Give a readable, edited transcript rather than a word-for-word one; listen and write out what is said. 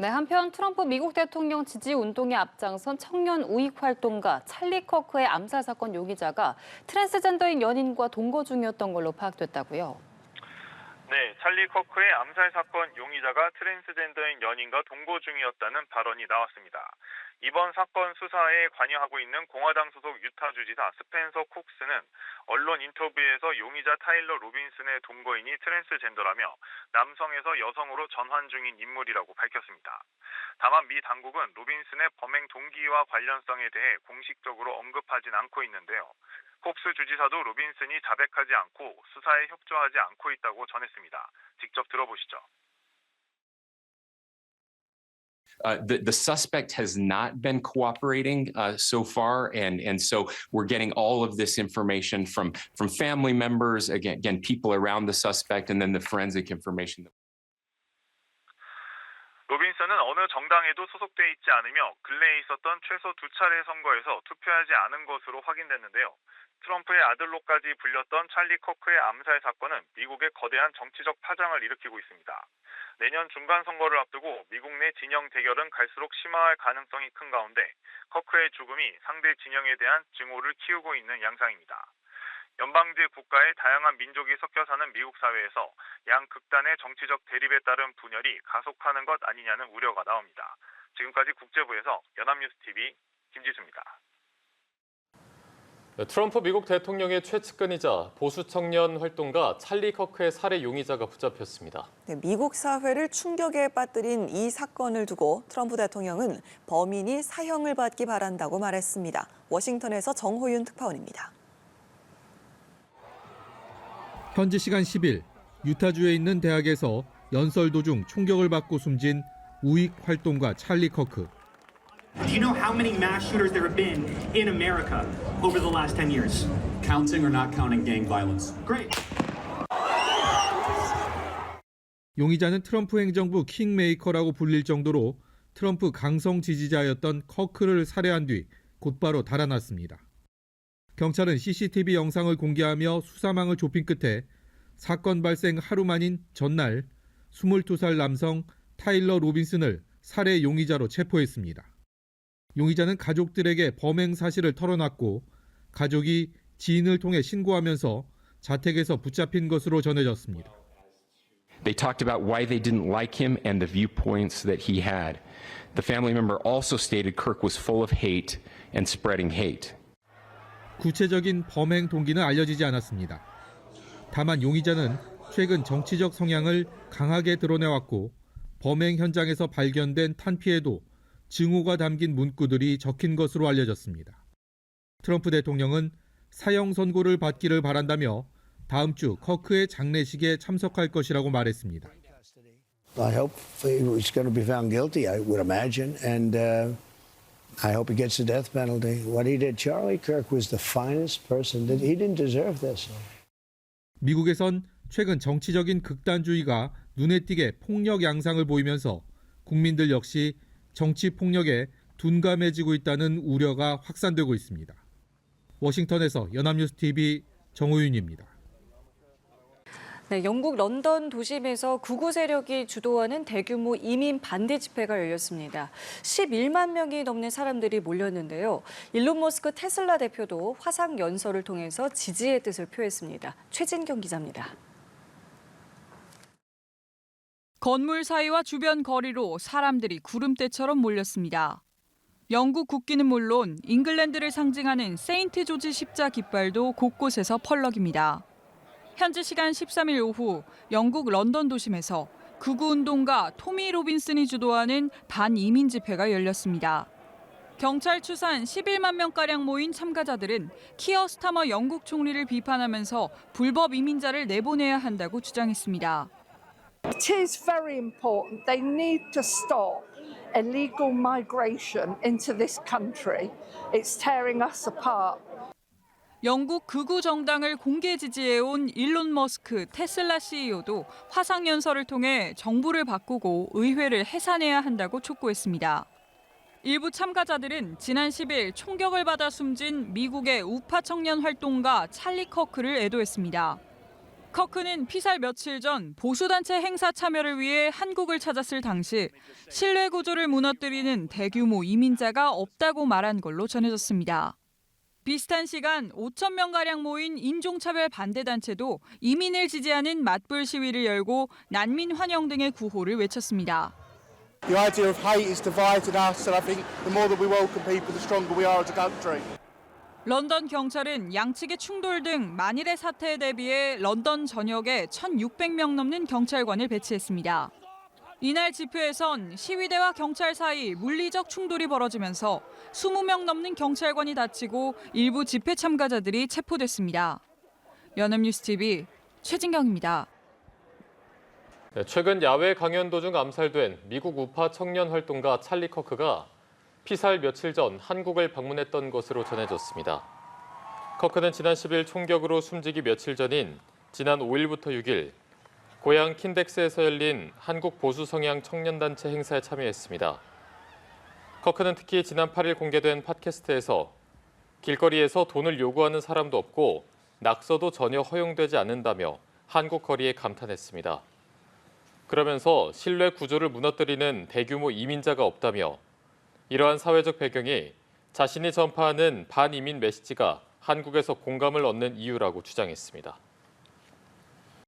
네, 한편 트럼프 미국 대통령 지지 운동에 앞장선 청년 우익 활동가 찰리 커크의 암살 사건 용의자가 트랜스젠더인 연인과 동거 중이었던 걸로 파악됐다고요. 네, 찰리 커크의 암살 사건 용의자가 트랜스젠더인 연인과 동거 중이었다는 발언이 나왔습니다. 이번 사건 수사에 관여하고 있는 공화당 소속 유타 주지사 스펜서 쿡스는 언론 인터뷰에서 용의자 타일러 로빈슨의 동거인이 트랜스젠더라며 남성에서 여성으로 전환 중인 인물이라고 밝혔습니다. 다만 미 당국은 로빈슨의 범행 동기와 관련성에 대해 공식적으로 언급하진 않고 있는데요. 콕스 주지사도 로빈슨이 자백하지 않고 수사에 협조하지 않고 있다고 전했습니다. 직접 들어보시죠. The suspect has not been cooperating so far, and so we're getting all of this information from family members, again people around the suspect, and then the forensic information. 로빈슨은 어느 정당에도 소속돼 있지 않으며 근래에 있었던 최소 2차례 선거에서 투표하지 않은 것으로 확인됐는데요. 트럼프의 아들로까지 불렸던 찰리 커크의 암살 사건은 미국의 거대한 정치적 파장을 일으키고 있습니다. 내년 중간 선거를 앞두고 미국 내 진영 대결은 갈수록 심화할 가능성이 큰 가운데 커크의 죽음이 상대 진영에 대한 증오를 키우고 있는 양상입니다. 연방제 국가의 다양한 민족이 섞여 사는 미국 사회에서 양 극단의 정치적 대립에 따른 분열이 가속하는 것 아니냐는 우려가 나옵니다. 지금까지 국제부에서 연합뉴스TV 김지수입니다. 트럼프 미국 대통령의 최측근이자 보수 청년 활동가 찰리 커크의 살해 용의자가 붙잡혔습니다. 네, 미국 사회를 충격에 빠뜨린 이 사건을 두고 트럼프 대통령은 범인이 사형을 받기 바란다고 말했습니다. 워싱턴에서 정호윤 특파원입니다. 현지 시간 10일 유타주에 있는 대학에서 연설 도중 총격을 받고 숨진 우익 활동가 찰리 커크. Do you know how many mass shooters there have been in America over the last 10 years? Counting or not counting gang violence? Great. 용의자는 트럼프 행정부 킹메이커라고 불릴 정도로 트럼프 강성 지지자였던 커크를 살해한 뒤 곧바로 달아났습니다. 경찰은 CCTV 영상을 공개하며 수사망을 좁힌 끝에 사건 발생 하루 만인 전날 22살 남성 타일러 로빈슨을 살해 용의자로 체포했습니다. 용의자는 가족들에게 범행 사실을 털어놨고 가족이 지인을 통해 신고하면서 자택에서 붙잡힌 것으로 전해졌습니다. They talked about why they didn't like him and the viewpoints that he had. The family member also stated Kirk was full of hate and spreading hate. 구체적인 범행 동기는 알려지지 않았습니다. 다만 용의자는 최근 정치적 성향을 강하게 드러내왔고 범행 현장에서 발견된 탄피에도 증오가 담긴 문구들이 적힌 것으로 알려졌습니다. 트럼프 대통령은 사형 선고를 받기를 바란다며 다음 주 커크의 장례식에 참석할 것이라고 말했습니다. I hope he's going to be found guilty, I would imagine, and I hope he gets the death penalty. What he did, Charlie Kirk was the finest person. He didn't deserve this. 미국에선 최근 정치적인 극단주의가 눈에 띄게 폭력 양상을 보이면서 국민들 역시 정치 폭력에 둔감해지고 있다는 우려가 확산되고 있습니다. 워싱턴에서 연합뉴스TV 정호윤입니다. 네, 영국 런던 도심에서 극우 세력이 주도하는 대규모 이민 반대 집회가 열렸습니다. 11만 명이 넘는 사람들이 몰렸는데요. 일론 머스크 테슬라 대표도 화상 연설을 통해서 지지의 뜻을 표했습니다. 최진경 기자입니다. 건물 사이와 주변 거리로 사람들이 구름대처럼 몰렸습니다. 영국 국기는 물론 잉글랜드를 상징하는 세인트 조지 십자 깃발도 곳곳에서 펄럭입니다. 현지 시간 13일 오후 영국 런던 도심에서 극우 운동가 토미 로빈슨이 주도하는 반이민 집회가 열렸습니다. 경찰 추산 11만 명가량 모인 참가자들은 키어 스타머 영국 총리를 비판하면서 불법 이민자를 내보내야 한다고 주장했습니다. It is very important. They need to stop illegal migration into this country. It's tearing us apart. 영국 극우 정당을 공개 지지해온 일론 머스크 테슬라 CEO도 화상 연설을 통해 정부를 바꾸고 의회를 해산해야 한다고 촉구했습니다. 일부 참가자들은 지난 10일 총격을 받아 숨진 미국의 우파 청년 활동가 찰리 커크를 애도했습니다. 커크는 피살 며칠 전 보수단체 행사 참여를 위해 한국을 찾았을 당시 신뢰 구조를 무너뜨리는 대규모 이민자가 없다고 말한 걸로 전해졌습니다. 비슷한 시간 5천 명가량 모인 인종차별 반대단체도 이민을 지지하는 맞불 시위를 열고 난민 환영 등의 구호를 외쳤습니다. The idea of hate is divided us, and I think the more that we welcome people, the stronger we are as a country. 런던 경찰은 양측의 충돌 등 만일의 사태에 대비해 런던 전역에 1,600명 넘는 경찰관을 배치했습니다. 이날 집회에선 시위대와 경찰 사이 물리적 충돌이 벌어지면서 20명 넘는 경찰관이 다치고 일부 집회 참가자들이 체포됐습니다. 연합뉴스TV 최진경입니다. 최근 야외 강연 도중 암살된 미국 우파 청년 활동가 찰리 커크가 피살 며칠 전 한국을 방문했던 것으로 전해졌습니다. 커크는 지난 10일 총격으로 숨지기 며칠 전인 지난 5일부터 6일 고향 킨덱스에서 열린 한국 보수 성향 청년단체 행사에 참여했습니다. 커크는 특히 지난 8일 공개된 팟캐스트에서 길거리에서 돈을 요구하는 사람도 없고 낙서도 전혀 허용되지 않는다며 한국 거리에 감탄했습니다. 그러면서 신뢰 구조를 무너뜨리는 대규모 이민자가 없다며 이러한 사회적 배경이 자신이 전파하는 반이민 메시지가 한국에서 공감을 얻는 이유라고 주장했습니다.